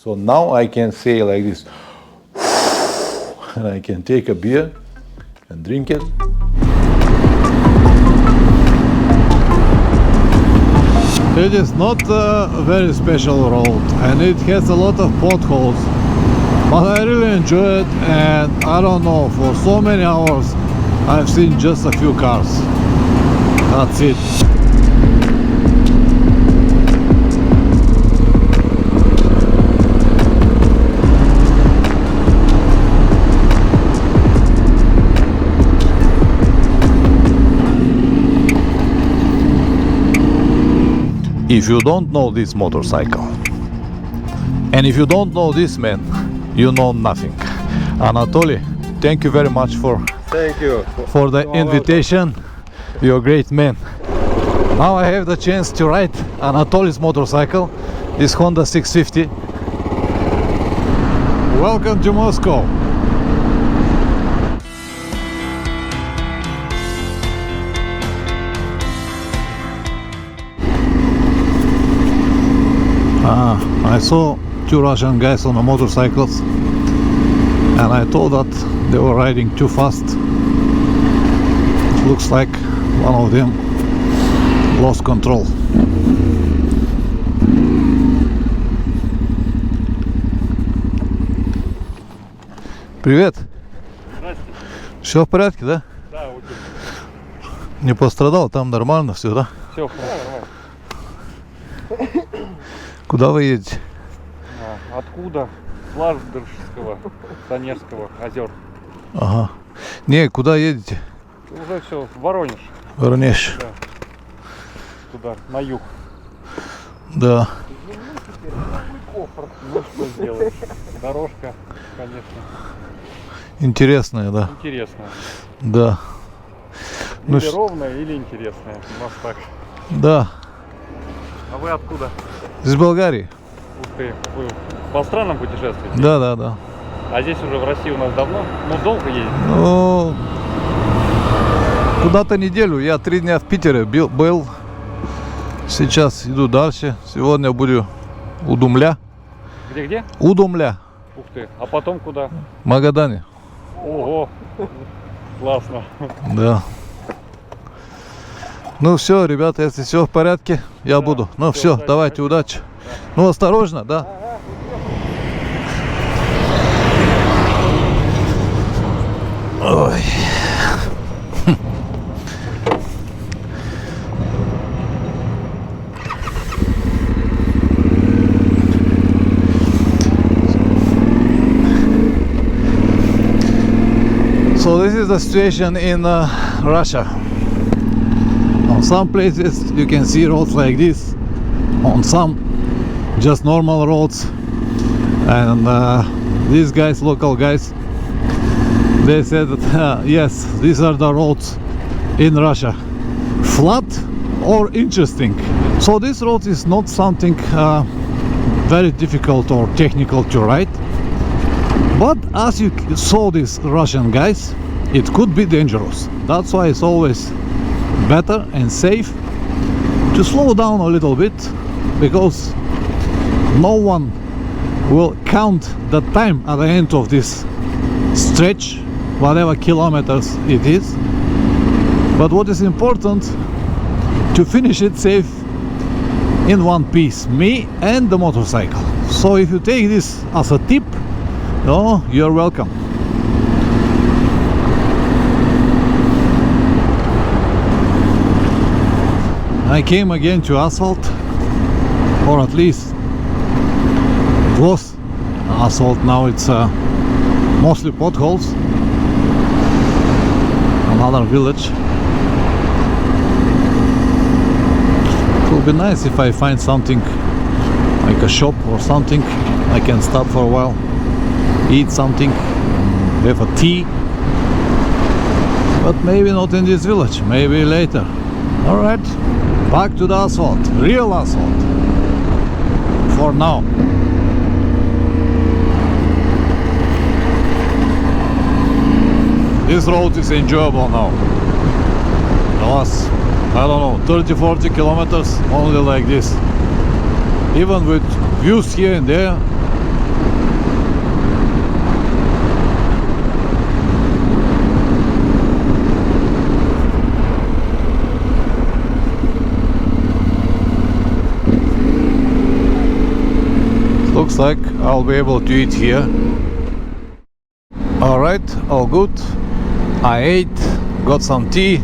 So now I can say like this, and I can take a beer and drink it. It is not a very special road and it has a lot of potholes, but I really enjoy it, and I don't know, for so many hours I've seen just a few cars. That's it. If you don't know this motorcycle, and if you don't know this man, you know nothing. Anatoly, thank you very much for the invitation. You're a great man. Now I have the chance to ride Anatoly's motorcycle, this Honda 650. Welcome to Moscow. I saw two Russian guys on the motorcycles and I thought that they were riding too fast. It looks like one of them lost control. Привет. Здрасте. Все в порядке, да? Да, окей. Не пострадал, там нормально все, да? Все нормально. Куда вы едете? Откуда? С Ладожского, Тенерского озер. Ага. Не, куда едете? Уже все, в Воронеж. Воронеж. Да. Туда, на юг. Да. Ну что сделаешь? Дорожка, конечно. Интересная, да. Интересная. Да. Ну, Или ровная, или интересная. У нас так. Да. А вы откуда? Из Болгарии. Ух ты, вы по странам путешествуете? Да, да, да. А здесь уже в России у нас давно? Ну, долго ездите? Ну, куда-то неделю. Я 3 дня в Питере был. Сейчас иду дальше. Сегодня буду у Думля. Где-где? У Думля. Ух ты, а потом куда? В Магадане. Ого, классно. Да. Ну все, ребята, если все в порядке, я буду. Ну все, давайте, удачи. Ну осторожно, да. Ой. So this is the situation in Russia. On some places you can see roads like this, on some just normal roads, and these guys, local guys, they said that yes, these are the roads in Russia, flat or interesting. So this road is not something very difficult or technical to ride, but as you saw these Russian guys, it could be dangerous. That's why it's always better and safe to slow down a little bit, because no one will count the time at the end of this stretch, whatever kilometers it is. But what is important, to finish it safe in one piece, me and the motorcycle. So if you take this as a tip, oh, you're welcome. I came again to asphalt, or at least it was asphalt. Now it's mostly potholes. Another village. It will be nice if I find something like a shop or something. I can stop for a while, eat something, have a tea. But maybe not in this village, maybe later. Alright, back to the asphalt, real asphalt, for now. This road is enjoyable now. The last, I don't know, 30-40 kilometers only like this. Even with views here and there, Looks like I'll be able to eat here. Alright, all good. I ate, got some tea.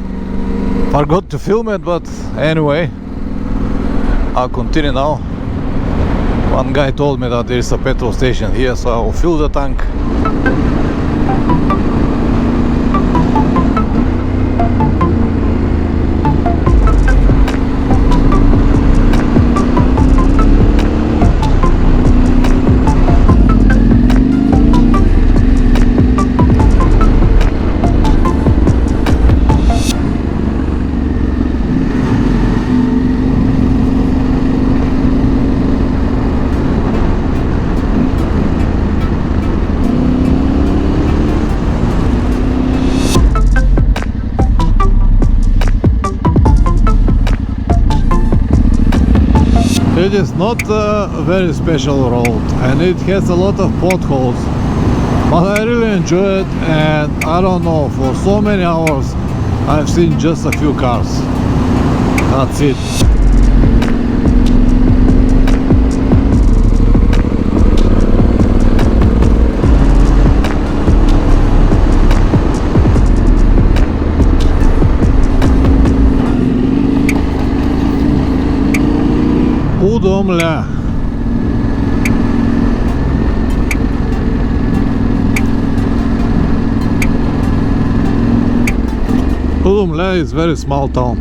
Forgot to film it, but anyway, I'll continue now. One guy told me that there is a petrol station here, so I will fill the tank. It is not a very special road and it has a lot of potholes, but I really enjoy it, and I don't know, for so many hours I've seen just a few cars. That's it. Udomla. Udomla is very small town.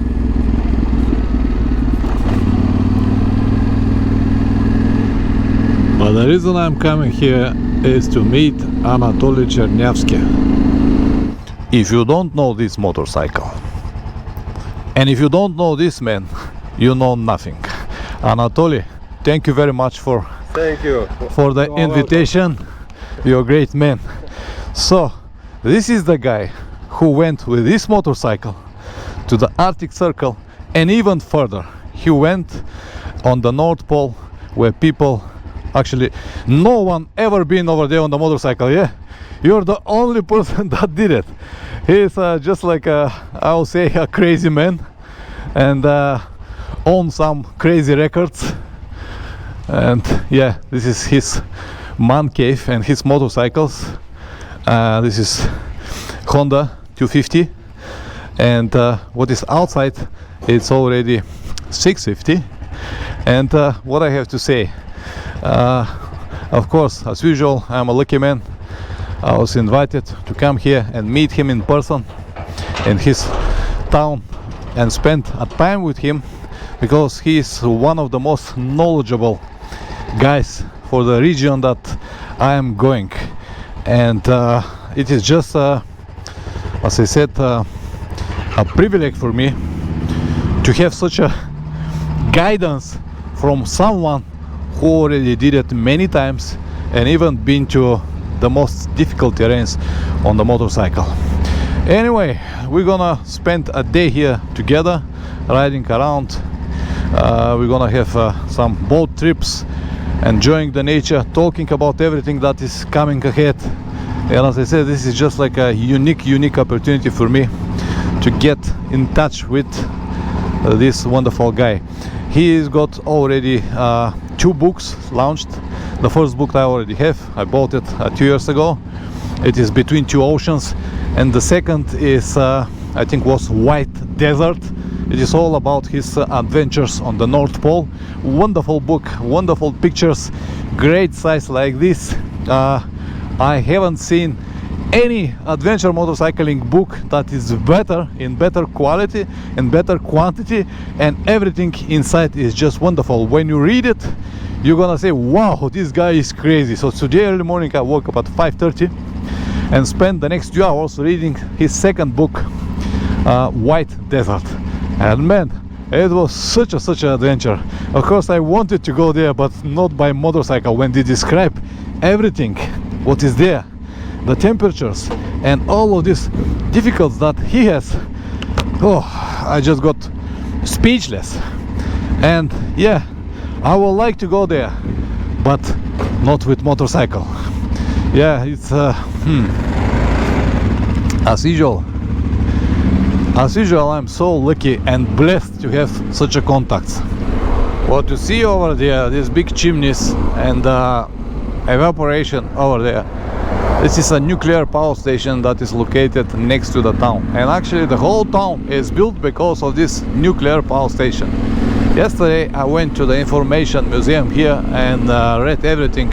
But the reason I'm coming here is to meet Anatoly Chernevsky. If you don't know this motorcycle, and if you don't know this man, you know nothing. Anatoly, thank you very much for the invitation. You're a great man. So, this is the guy who went with this motorcycle to the Arctic Circle and even further. He went on the North Pole where people, actually no one ever been over there on the motorcycle, yeah? You're the only person that did it. He's just like I would say a crazy man, and own some crazy records. And yeah, this is his man cave and his motorcycles. This is Honda 250, and what is outside, it's already 650. And what I have to say, of course, as usual, I'm a lucky man. I was invited to come here and meet him in person in his town and spend a time with him, because he is one of the most knowledgeable guys for the region that I am going. And it is just as I said, a privilege for me to have such a guidance from someone who already did it many times and even been to the most difficult terrains on the motorcycle. Anyway, we're gonna spend a day here together riding around. We're gonna have some boat trips, enjoying the nature, talking about everything that is coming ahead. And as I said, this is just like a unique opportunity for me to get in touch with this wonderful guy. He's got already 2 books launched. The first book I already have. I bought it 2 years ago. It is Between Two Oceans, and the second is I think was White Desert. It is all about his adventures on the North Pole. Wonderful book, wonderful pictures, great size like this. I haven't seen any adventure motorcycling book that is better, in better quality and better quantity, and everything inside is just wonderful. When you read it, you're gonna say, wow, this guy is crazy. So today early morning I woke up at 5:30 and spent the next 2 hours reading his second book, White Desert. And man, it was such an adventure. Of course I wanted to go there, but not by motorcycle. When they describe everything what is there, the temperatures and all of this difficulties that he has, oh, I just got speechless. And yeah, I would like to go there, but not with motorcycle. Yeah, it's as usual, I'm so lucky and blessed to have such a contacts. What you see over there, these big chimneys and evaporation over there, this is a nuclear power station that is located next to the town. And actually the whole town is built because of this nuclear power station. Yesterday I went to the information museum here and read everything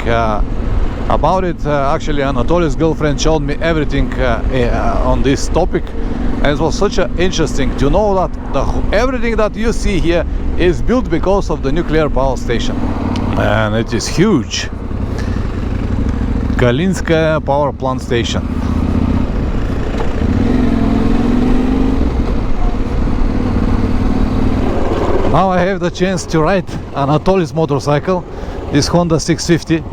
about it. Actually Anatoly's girlfriend showed me everything on this topic. And it was such interesting to know that everything that you see here is built because of the nuclear power station. And it is huge. Kalinskaya power plant station. Now I have the chance to ride Anatoly's motorcycle, this Honda 650.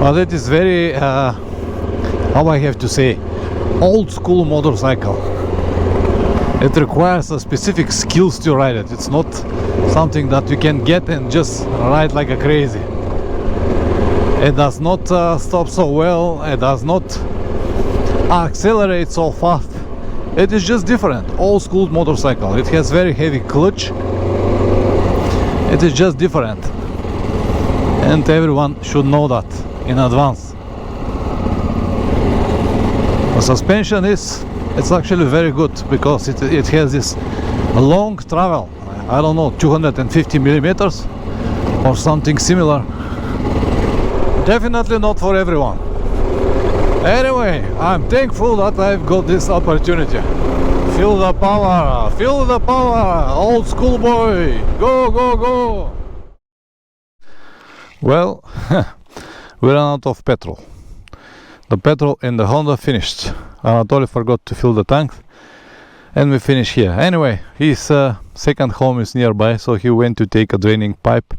But it is very, how I have to say, old school motorcycle. It requires a specific skills to ride it. It's not something that you can get and just ride like a crazy. It does not stop so well, it does not accelerate so fast. It is just different, old school motorcycle. It has very heavy clutch. It is just different. And everyone should know that in advance. The suspension it's actually very good because it has this long travel. I don't know, 250 millimeters or something similar. Definitely not for everyone. Anyway, I'm thankful that I've got this opportunity. Feel the power, old school boy, go, go, go. Well, we ran out of petrol. The petrol in the Honda finished. Anatoly forgot to fill the tank and we finish here. Anyway, his second home is nearby, so he went to take a draining pipe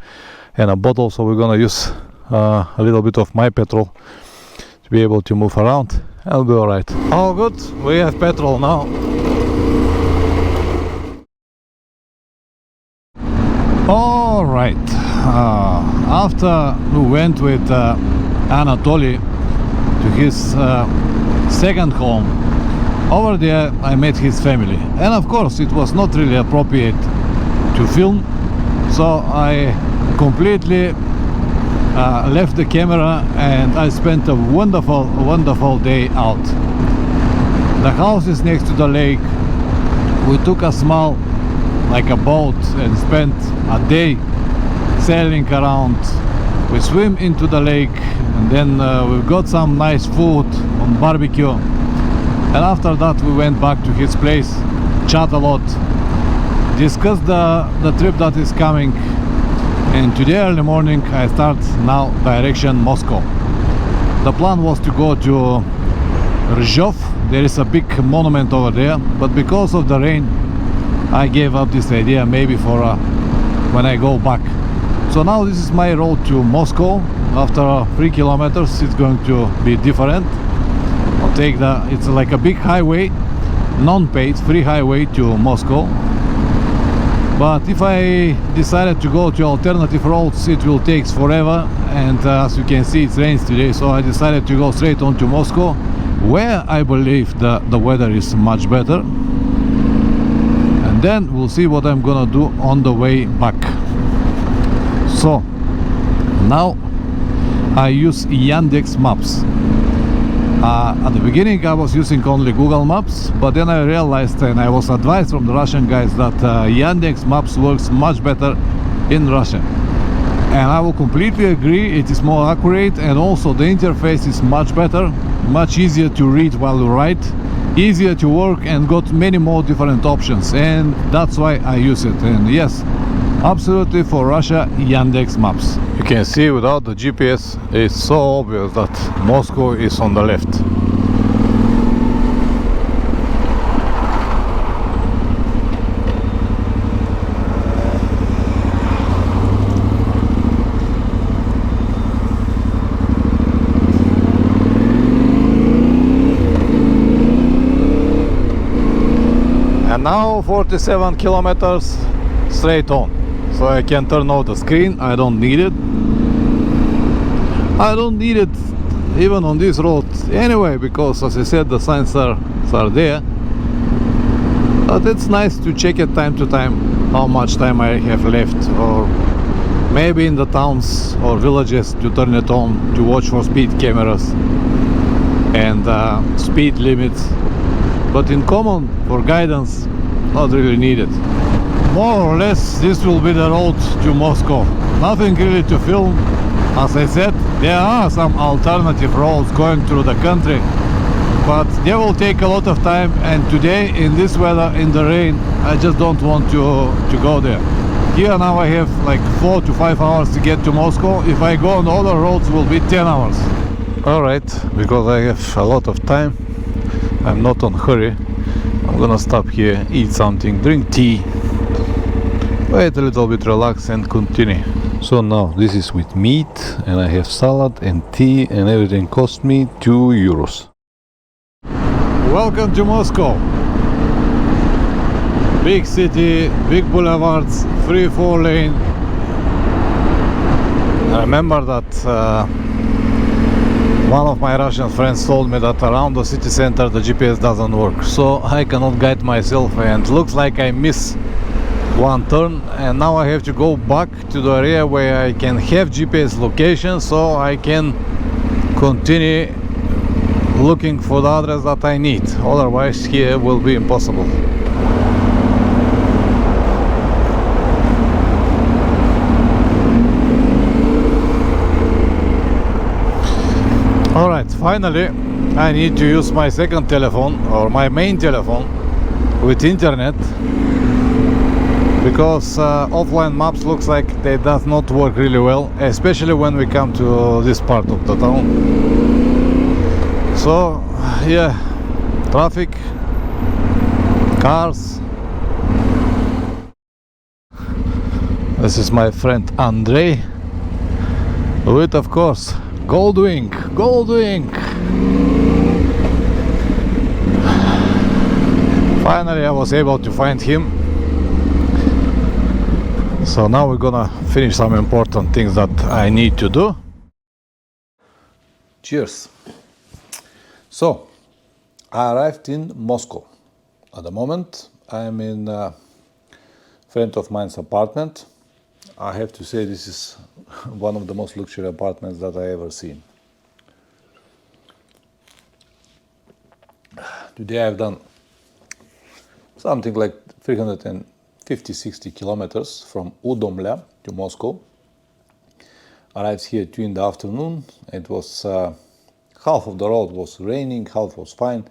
and a bottle, so we're gonna use a little bit of my petrol to be able to move around. I'll be alright. All good, we have petrol now. Alright, after we went with Anatoly to his second home, over there I met his family, and of course it was not really appropriate to film, so I completely left the camera and I spent a wonderful day out. The house is next to the lake. We took a small, like a boat, and spent a day sailing around. We swim into the lake and then we got some nice food on barbecue, and after that we went back to his place, chat a lot, discussed the trip that is coming. And today early morning I start now direction Moscow. The plan was to go to Rzhov. There is a big monument over there, but because of the rain I gave up this idea, maybe for when I go back. So now this is my road to Moscow. After 3 kilometers it's going to be different. I'll take it's like a big highway, non-paid, free highway to Moscow. But if I decided to go to alternative roads, it will take forever, and as you can see it rains today, so I decided to go straight on to Moscow, where I believe the weather is much better. And then we'll see what I'm gonna do on the way back. So now I use Yandex Maps. At the beginning I was using only Google Maps, but then I realized, and I was advised from the Russian guys, that Yandex Maps works much better in Russia. And I will completely agree, it is more accurate, and also the interface is much better, much easier to read while you ride, easier to work, and got many more different options, and that's why I use it. And yes, absolutely for Russia, Yandex Maps. You can see without the GPS it's so obvious that Moscow is on the left. And now 47 kilometers straight on. So I can turn off the screen. I don't need it. I don't need it even on this road anyway, because as I said, the signs are there. But it's nice to check it time to time. how much time I have left, or maybe in the towns or villages to turn it on to watch for speed cameras and speed limits, but in common for guidance, not really needed. More or less this will be the road to Moscow. Nothing really to film. As I said, there are some alternative roads going through the country, but they will take a lot of time, and today in this weather, in the rain, I just don't want to go there. Here now I have like 4 to 5 hours to get to Moscow. If I go on other roads, it will be 10 hours. Alright, because I have a lot of time, I'm not on hurry. I'm gonna stop here, eat something, drink tea, wait a little bit, relax and continue. So now this is with meat, and I have salad and tea, and everything cost me 2 euros. Welcome to Moscow. Big city, big boulevards, 3-4 lane. I remember that one of my Russian friends told me that around the city center the GPS doesn't work, so I cannot guide myself, and looks like I miss one turn, and now I have to go back to the area where I can have GPS location, so I can continue looking for the address that I need. Otherwise here will be impossible. Alright, finally I need to use my second telephone, or my main telephone, with internet, because offline maps looks like they does not work really well, especially when we come to this part of the town. So yeah, traffic, cars. This is my friend Andrey with, of course, Goldwing. Finally I was able to find him. So now we're gonna finish some important things that I need to do. Cheers. So I arrived in Moscow. At the moment I am in a friend of mine's apartment. I have to say this is one of the most luxury apartments that I ever seen. Today I've done something like 350-60 kilometers from Udomля to Moscow. Arrived here at 2 in the afternoon. It was half of the road was raining, half was fine,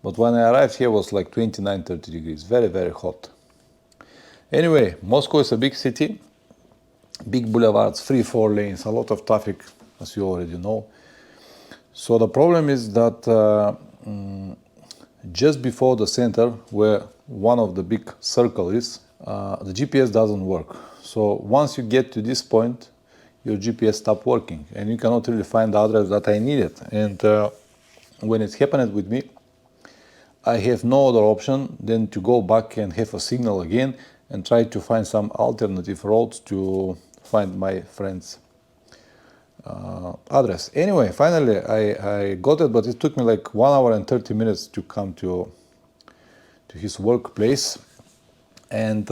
but when I arrived here it was like 29-30 degrees, very hot. Anyway, Moscow is a big city, big boulevards, 3-4 lanes, a lot of traffic, as you already know. So the problem is that just before the center, where one of the big circles is, the GPS doesn't work. So once you get to this point, your GPS stopped working, and you cannot really find the address that I needed. And when it happened with me, I have no other option than to go back and have a signal again and try to find some alternative roads to find my friend's address. Anyway, finally I got it, but it took me like 1 hour and 30 minutes to come to his workplace. And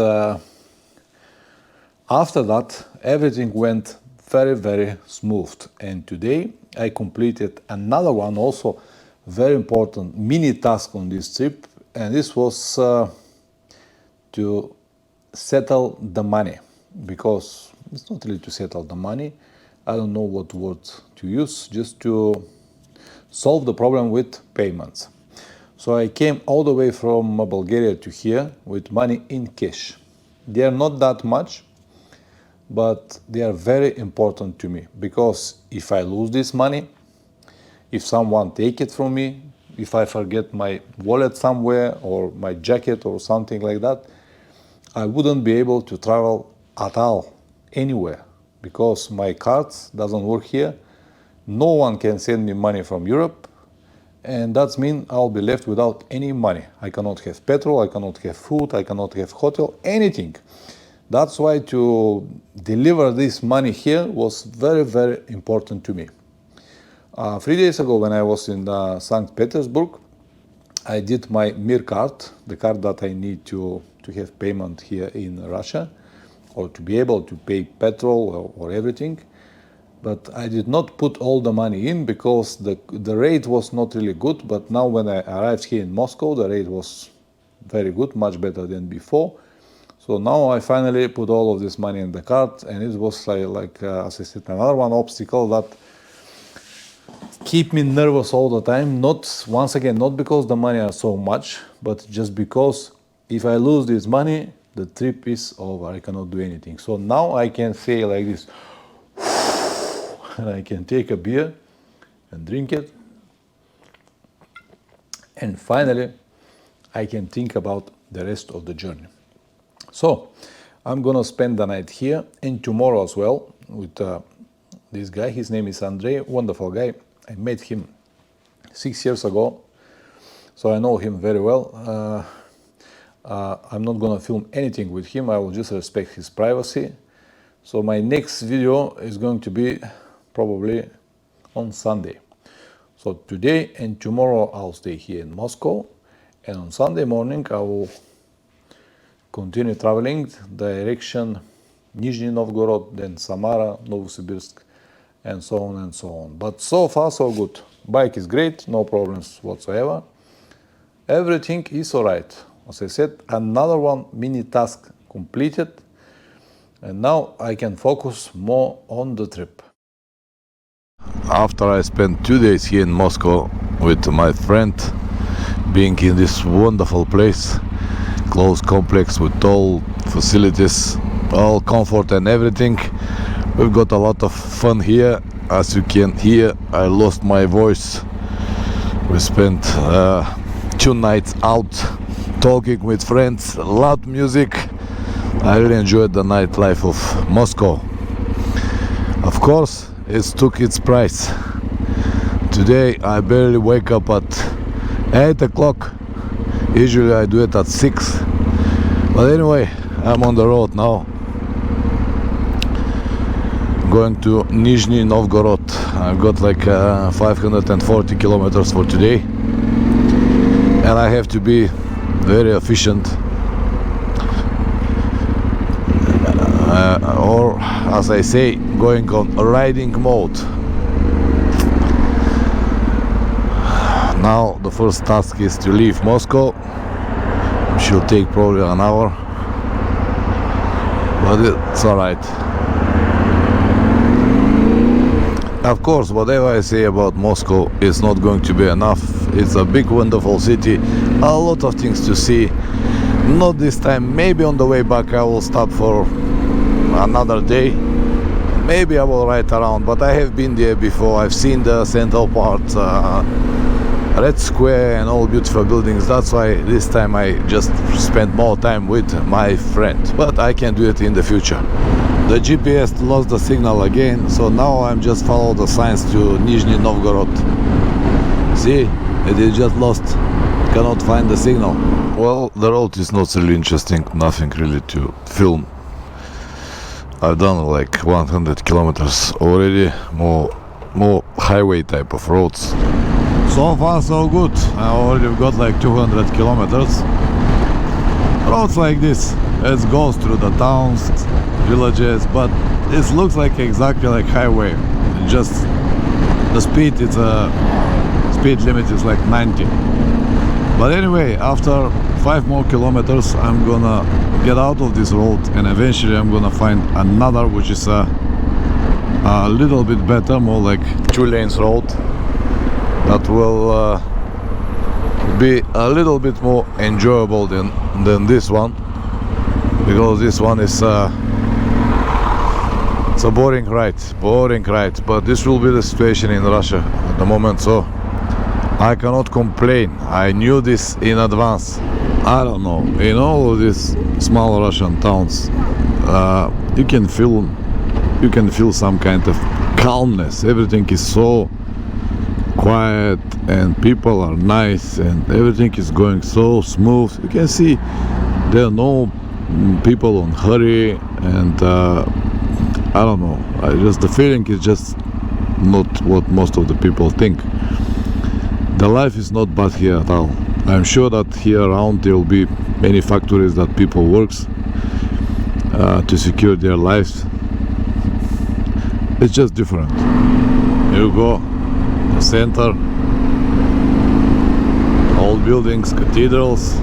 after that everything went very smooth. And today I completed another one, also very important mini task on this trip, and this was to settle the money, because it's not really to settle the money, I don't know what word to use, just to solve the problem with payments. So I came all the way from Bulgaria to here with money in cash. They are not that much, but they are very important to me, because if I lose this money, if someone take it from me, if I forget my wallet somewhere or my jacket or something like that, I wouldn't be able to travel at all anywhere, because my cards doesn't work here. No one can send me money from Europe, and that means I'll be left without any money. I cannot have petrol, I cannot have food, I cannot have hotel, anything. That's why to deliver this money here was very important to me. 3 days ago, when I was in St. Petersburg, I did my MIR card, the card that I need to to have payment here in Russia, or to be able to pay petrol or everything. But I did not put all the money in because the rate was not really good. But now when I arrived here in Moscow, the rate was very good, much better than before. So now I finally put all of this money in the card, and it was like as I said, another one obstacle that keep me nervous all the time. Not, once again, not because the money are so much, but just because if I lose this money, the trip is over. I cannot do anything. So now I can say like this, and I can take a beer and drink it, and finally I can think about the rest of the journey. So I'm gonna spend the night here and tomorrow as well with this guy. His name is Andrey, wonderful guy. I met him 6 years ago, so I know him very well. I'm not gonna film anything with him. I will just respect his privacy. So my next video is going to be probably on Sunday. So today and tomorrow I'll stay here in Moscow, and on Sunday morning I will continue traveling direction Nizhny Novgorod, then Samara, Novosibirsk, and so on and so on. But so far so good. Bike is great, no problems whatsoever. Everything is alright. As I said, another one mini task completed, and now I can focus more on the trip. After I spent 2 days here in Moscow with my friend, being in this wonderful place, close complex with all facilities, all comfort and everything. We've got a lot of fun here. As you can hear, I lost my voice. We spent 2 nights out talking with friends, loud music. I really enjoyed the nightlife of Moscow. Of course, it took its price. Today I barely wake up at 8 o'clock. Usually I do it at 6. But anyway, I'm on the road now, going to Nizhny Novgorod. I've got like 540 kilometers for today, and I have to be very efficient, or as I say, going on riding mode. Now the first task is to leave Moscow. It should take probably an hour, but it's alright. Of course, whatever I say about Moscow is not going to be enough. It's a big, wonderful city, a lot of things to see. Not this time. Maybe on the way back I will stop for another day. Maybe I will ride around, but I have been there before. I've seen the central part, Red Square and all beautiful buildings. That's why this time I just spent more time with my friend. But I can do it in the future. The GPS lost the signal again, so now I'm just follow the signs to Nizhny Novgorod. See, it is just lost. Cannot find the signal. Well, the road is not really interesting. Nothing really to film. I've done like 100 kilometers already. More highway type of roads. So far so good. I already got like 200 kilometers. Roads like this. It goes through the towns, villages, but it looks like exactly like highway. Just the speed, it's a speed limit is like 90. But anyway, after 5 more kilometers, I'm gonna get out of this road, and eventually I'm gonna find another, which is a little bit better, more like 2 lanes road that will be a little bit more enjoyable than this one. Because this one is it's a boring ride, but this will be the situation in Russia at the moment, so I cannot complain. I knew this in advance. I don't know, in all of these small Russian towns, you can feel some kind of calmness. Everything is so quiet and people are nice and everything is going so smooth. You can see there are no people on hurry, and I don't know, the feeling is just not what most of the people think. The life is not bad here at all. I'm sure that here around there will be many factories that people works to secure their lives. It's just different. You go the center, old buildings, cathedrals.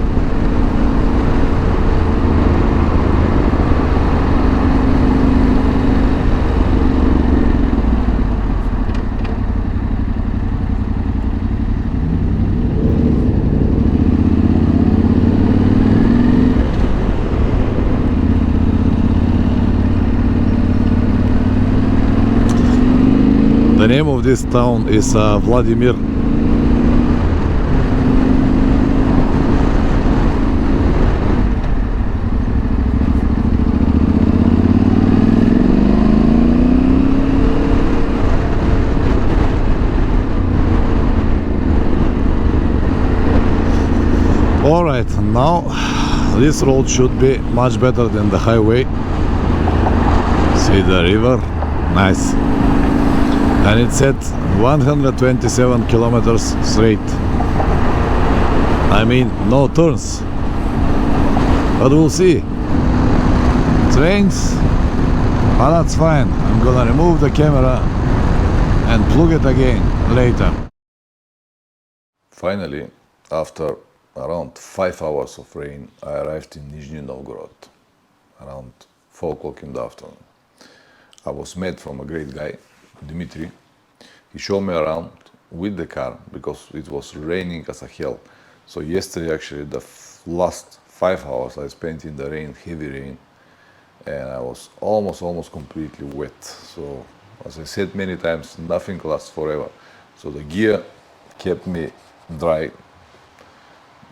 The name of this town is Vladimir. Alright, now this road should be much better than the highway. See the river, nice. And it's at 127 kilometers straight. I mean, no turns. But we'll see. Trains, but that's fine. I'm gonna remove the camera and plug it again later. Finally, after around 5 hours of rain, I arrived in Nizhny Novgorod around 4 o'clock in the afternoon. I was met from a great guy, Dmitry. He showed me around with the car because it was raining as a hell. So yesterday actually the last 5 hours I spent in the rain, heavy rain, and I was almost completely wet. So as I said many times, nothing lasts forever. So the gear kept me dry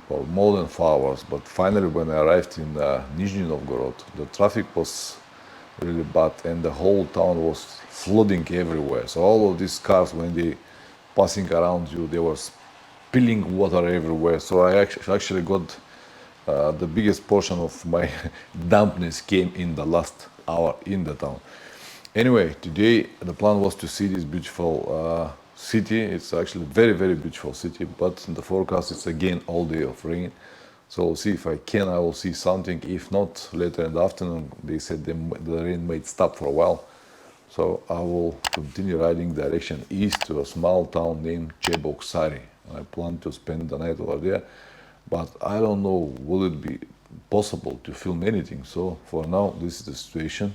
for more than 4 hours, but finally when I arrived in Nizhny Novgorod, the traffic was really bad and the whole town was flooding everywhere. So all of these cars, when they passing around you, they were spilling water everywhere. So I actually got the biggest portion of my dampness came in the last hour in the town. Anyway, today the plan was to see this beautiful city. It's actually a very beautiful city, but in the forecast it's again all day of rain. So we'll see if I can, I will see something. If not, later in the afternoon, they said the rain might stop for a while. So I will continue riding direction east to a small town named Cheboksary. I plan to spend the night over there, but I don't know, will it be possible to film anything. So for now, this is the situation.